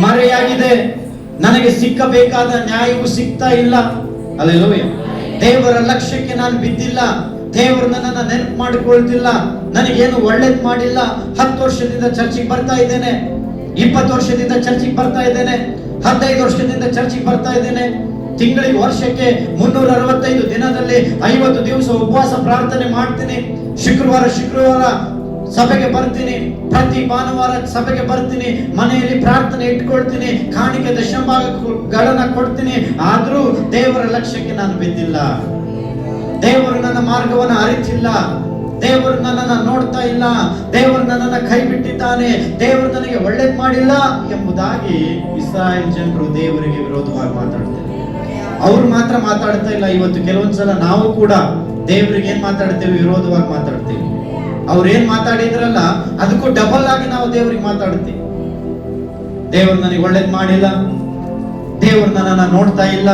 ಮರೆಯಾಗಿದೆ. ನನಗೆ ಸಿಕ್ಕಬೇಕಾದ ನ್ಯಾಯವು ಸಿಗ್ತಾ ಇಲ್ಲ. ಹಲ್ಲೆಲೂಯಾ. ದೇವರ ಲಕ್ಷ್ಯಕ್ಕೆ ನಾನು ಬಿದ್ದಿಲ್ಲ. ದೇವರು ನನ್ನನ್ನು ನೆನಪು ಮಾಡಿಕೊಳ್ತಿಲ್ಲ. ನನಗೇನು ಒಳ್ಳೇದು ಮಾಡಿಲ್ಲ. 10 ವರ್ಷದಿಂದ ಚರ್ಚಿಗೆ ಬರ್ತಾ ಇದ್ದೇನೆ, 20 ವರ್ಷದಿಂದ ಚರ್ಚಿಗೆ ಬರ್ತಾ ಇದ್ದೇನೆ, 15 ವರ್ಷದಿಂದ ಚರ್ಚಿಗೆ ಬರ್ತಾ ಇದ್ದೇನೆ. ತಿಂಗಳಿಗೆ ವರ್ಷಕ್ಕೆ 365 ದಿನದಲ್ಲಿ 50 ದಿವಸ ಉಪವಾಸ ಪ್ರಾರ್ಥನೆ ಮಾಡ್ತೀನಿ. ಶುಕ್ರವಾರ ಸಭೆಗೆ ಬರ್ತೀನಿ, ಪ್ರತಿ ಭಾನುವಾರ ಸಭೆಗೆ ಬರ್ತೀನಿ, ಮನೆಯಲ್ಲಿ ಪ್ರಾರ್ಥನೆ ಇಟ್ಕೊಳ್ತೀನಿ, ಕಾಣಿಕೆ ದಶಮಭಾಗಗಳನ್ನ ಕೊಡ್ತೀನಿ. ಆದ್ರೂ ದೇವರ ಲಕ್ಷ್ಯಕ್ಕೆ ನಾನು ಬಿದ್ದಿಲ್ಲ. ದೇವರು ನನ್ನ ಮಾರ್ಗವನ್ನು ಅರಿತಿಲ್ಲ. ದೇವರು ನನ್ನನ್ನು ನೋಡ್ತಾ ಇಲ್ಲ. ದೇವರು ನನ್ನನ್ನು ಕೈ ಬಿಟ್ಟಿದ್ದಾನೆ. ದೇವರು ನನಗೆ ಒಳ್ಳೇದು ಮಾಡಿಲ್ಲ ಎಂಬುದಾಗಿ ಇಸ್ರಾಯೇಲ್ ಜನರು ದೇವರಿಗೆ ವಿರೋಧವಾಗಿ ಮಾತಾಡ್ತಾರೆ. ಅವ್ರು ಮಾತ್ರ ಮಾತಾಡ್ತಾ ಇಲ್ಲ. ಇವತ್ತು ಕೆಲವೊಂದ್ಸಲ ನಾವು ಕೂಡ ದೇವರಿಗೆ ಏನ್ ಮಾತಾಡ್ತೇವೆ? ವಿರೋಧವಾಗಿ ಮಾತಾಡ್ತೇವೆ. ಅವ್ರೇನ್ ಮಾತಾಡಿದ್ರಲ್ಲ ಅದಕ್ಕೂ ಡಬಲ್ ಆಗಿ ನಾವು ದೇವರಿಗೆ ಮಾತಾಡ್ತೀವಿ. ದೇವರು ನನಗೆ ಒಳ್ಳೇದು ಮಾಡಿಲ್ಲ, ದೇವರು ನನ್ನನ್ನ ನೋಡ್ತಾ ಇಲ್ಲ,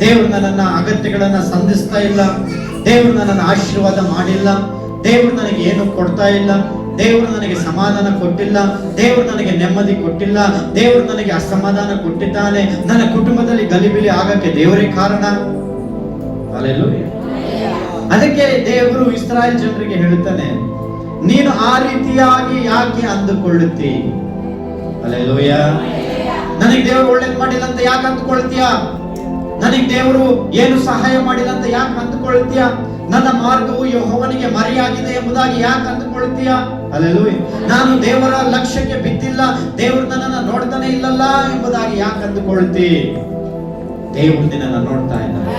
ದೇವರು ನನ್ನನ್ನ ಅಗತ್ಯಗಳನ್ನ ಸಂಧಿಸ್ತಾ ಇಲ್ಲ, ದೇವರು ನನ್ನನ್ನು ಆಶೀರ್ವಾದ ಮಾಡಿಲ್ಲ, ದೇವರು ನನಗೆ ಏನು ಕೊಡ್ತಾ ಇಲ್ಲ, ದೇವರು ನನಗೆ ಸಮಾಧಾನ ಕೊಟ್ಟಿಲ್ಲ, ದೇವರು ನನಗೆ ನೆಮ್ಮದಿ ಕೊಟ್ಟಿಲ್ಲ, ದೇವರು ನನಗೆ ಅಸಮಾಧಾನ ಕೊಟ್ಟಿದ್ದಾನೆ. ನನ್ನ ಕುಟುಂಬದಲ್ಲಿ ಗಲಿಬಿಲಿ ಆಗಕ್ಕೆ ದೇವರೇ ಕಾರಣ. ಹಲ್ಲೆಲೂಯಾ. ಅದಕ್ಕೆ ದೇವರು ಇಸ್ರಾಯೇಲ್ ಜನರಿಗೆ ಹೇಳುತ್ತಾನೆ, ನೀನು ಆ ರೀತಿಯಾಗಿ ಯಾಕೆ ಅಂದುಕೊಳ್ಳುತ್ತಿ? ಹಲ್ಲೆಲೂಯಾ. ನನಗೆ ದೇವರು ಒಳ್ಳೇದು ಮಾಡಿಲ್ಲ ಅಂತ ಯಾಕೆ ಅಂದುಕೊಳ್ತೀಯ? ನನಗೆ ದೇವರು ಏನು ಸಹಾಯ ಮಾಡಿಲ್ಲ ಅಂತ ಯಾಕೆ ಅಂದುಕೊಳ್ತೀಯ? ನನ್ನ ಮಾರ್ಗವು ಯೆಹೋವನಿಗೆ ಮರೆಯಾಗಿದೆ ಎಂಬುದಾಗಿ ಯಾಕೆ ಅಂದುಕೊಳ್ತೀಯ? ಹಲ್ಲೆಲೂಯಾ. ನಾನು ದೇವರ ಲಕ್ಷ್ಯಕ್ಕೆ ಬಿದ್ದಿಲ್ಲ, ದೇವರು ನನ್ನನ್ನು ನೋಡ್ತಾನೆ ಇಲ್ಲಲ್ಲ ಎಂಬುದಾಗಿ ಯಾಕೆ ಅಂದುಕೊಳ್ತಿ? ದೇವರು ನಿನ್ನನ್ನು ನೋಡ್ತಾ ಇದ್ದಾನೆ.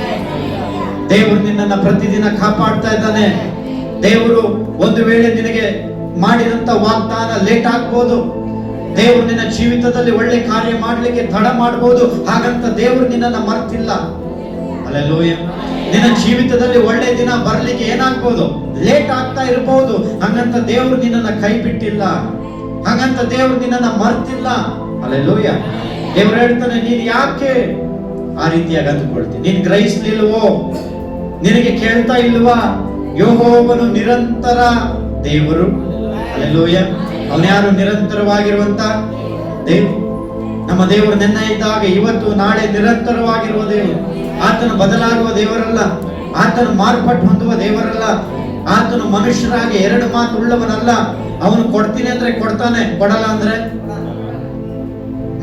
ದೇವರು ನಿನ್ನನ್ನ ಪ್ರತಿದಿನ ಕಾಪಾಡ್ತಾ ಇದ್ದಾನೆ. ದೇವರು ಒಂದು ವೇಳೆ ನಿನಗೆ ಮಾಡಿದಂತ ವಾಗ್ದಾನ ಲೇಟ್ ಆಗ್ಬೋದು. ದೇವರು ನಿನ್ನ ಜೀವಿತದಲ್ಲಿ ಒಳ್ಳೆ ಕಾರ್ಯ ಮಾಡ್ಲಿಕ್ಕೆ ತಡ ಮಾಡಬಹುದು. ಹಾಗಂತ ದೇವರು ನಿನ್ನನ್ನ ಮರ್ತಿಲ್ಲ. ಹಲ್ಲೆಲೂಯಾ. ನಿನ್ನ ಜೀವಿತದಲ್ಲಿ ಒಳ್ಳೆ ದಿನ ಬರ್ಲಿಕ್ಕೆ ಏನಾಗ್ಬೋದು? ಲೇಟ್ ಆಗ್ತಾ ಇರಬಹುದು. ಹಾಗಂತ ದೇವರು ನಿನ್ನನ್ನ ಕೈ ಬಿಟ್ಟಿಲ್ಲ. ಹಾಗಂತ ದೇವರು ನಿನ್ನನ್ನ ಮರ್ತಿಲ್ಲ. ಹಲ್ಲೆಲೂಯಾ. ದೇವರು ಹೇಳ್ತಾನೆ, ನೀನ್ ಯಾಕೆ ಆ ರೀತಿಯಾಗಿ ಅಂದುಕೊಳ್ತೀನಿ? ನೀನ್ ಗ್ರಹಿಸ್ಲಿಲ್ವೋ? ನಿನಗೆ ಕೇಳ್ತಾ ಇಲ್ವಾ? ಯೆಹೋವನು ನಿರಂತರ ದೇವರು. ಹಲ್ಲೆಲೂಯಾ. ಅವನ್ಯಾರು? ನಿರಂತರವಾಗಿರುವಂತ ದೇವರು. ನಮ್ಮ ದೇವರು ನೆನ್ನೆ ಇದ್ದಾಗ ಇವತ್ತು ನಾಳೆ ನಿರಂತರವಾಗಿರುವ ದೇವರು. ಆತನು ಬದಲಾಗುವ ದೇವರಲ್ಲ. ಆತನು ಮಾರ್ಪಾಟು ಹೊಂದುವ ದೇವರಲ್ಲ. ಆತನು ಮನುಷ್ಯರಾಗಿ 2 ಮಾತು ಉಳ್ಳವನಲ್ಲ. ಅವನು ಕೊಡ್ತೀನಿ ಅಂದ್ರೆ ಕೊಡ್ತಾನೆ, ಕೊಡಲ್ಲ ಅಂದ್ರೆ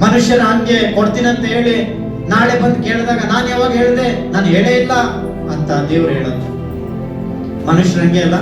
ಮನುಷ್ಯರ ಹಂಗೆ ಕೊಡ್ತೀನಿ ಅಂತ ಹೇಳಿ ನಾಳೆ ಬಂದು ಕೇಳಿದಾಗ ನಾನು ಯಾವಾಗ ಹೇಳಿದೆ? ನಾನು ಹೇಳೇ ಇಲ್ಲ ಅಂತ ದೇವರು ಹೇಳೋದು. ಮನುಷ್ಯರಂಗೆ ಅಲ್ಲ.